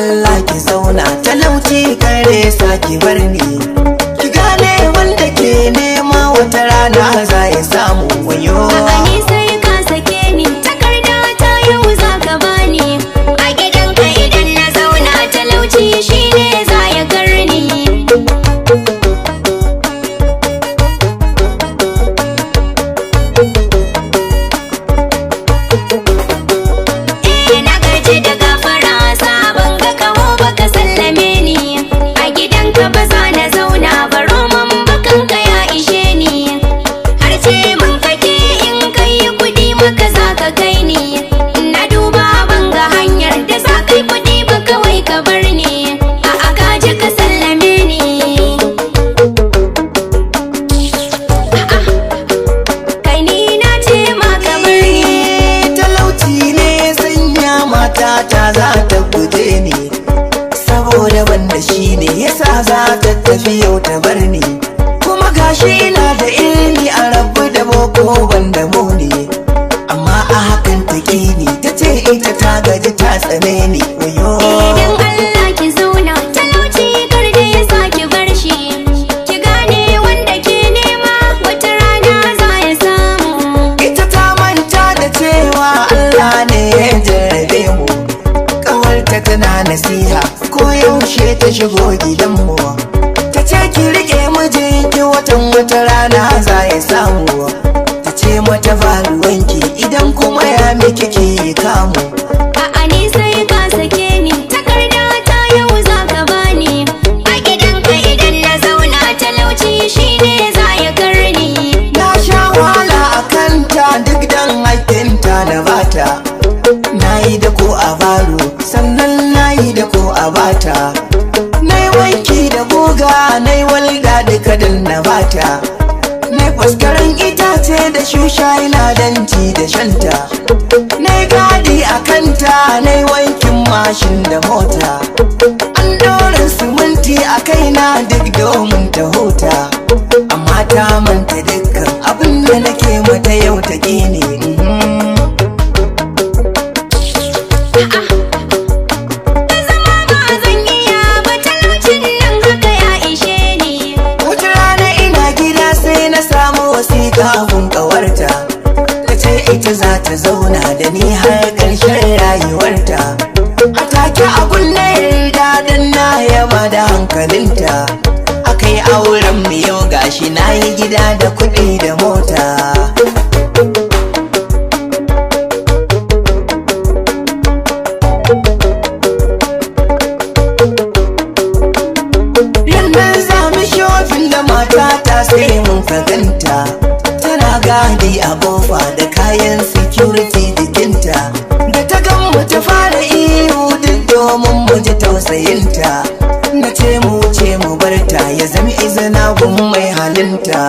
Allah ki zauna talauci kare saki bar ni. Ki gane wanda ke nema wata rana za ya samu wayo. Ni sai ka sake ni, takarda ta yau za ka bani. A gidanka idan na zauna talauci shine za ya karni. Na gaji da gafara sabon ga kawo baka sallame ni. A gidanka ba za na zauna ba, roman bakanka ya ishe ni. Har ce mun kake in kai kudi maka za ka kai ni. Na duba ban ga hanyar da za kai kudi ba, kawai ka bar ni. A gaji ka sallame ni. Kai ni na ce ma ka bar ni. Talauci ne sanya matata za ta guje ni, saboda wanda shi ne yasa za ta tafi yau ta bar ni. Kuma gashi ina da ilimi a rabu da boko banda muni, amma a hakan ta ni ta ce ita ta gaji ta tsane ni wayo. Idan Allah ki zauna talauci kar da ya saki bar shi. Ki gane wanda ke nema wata rana za ya samu. Ita ta manta da cewa Allah ne ya jarrabe mu, ƙawarta tana nasiha ko yaushe ta shigo gidanmu. Ta ce ki rike mijinki wata rana za ya samu. Ta ce mata ba ruwanki idan kuma ya miki ki kamu. A'a ni sai ka sake ni, takarda ta yau za ka bani. A gidanka idan na zauna talauci shine za ya karni. Na sha wahala a kanta duk dan haƙƙinta na bata. Na yi da ko a baro sannan na yi da ko a bata. Na yi wanki da guga na yi walda duka dan na bata. Na yi faskaren itace da shusha ina danci da shanta. Na yi gadi a kanta na yi wankin mashin da mota. An ɗora siminti a kaina duk domin ta huta, amma ta manta dukkan abin da nake mata yau ta gini. Zama ba zan iya ba, talaucin nan haka ya ishe ni. Wata rana ina gida sai na samu wasiƙa gun ƙawarta. Ta ce ita za ta zauna da ni har ƙarshen rayuwarta. A take abun na yarda don na yaba da hankalinta. Akai auren mu yau gashi na yi gida da kuɗi da mota. Rannan zami shofin da matata sai mun ka ganta. Tana gadi a kofa da kayan security jikinta. Da ta gan mu ta fara ihu duk domin mu ji tausayinta. Na ce mu barta ya zama izina gun mai halinta.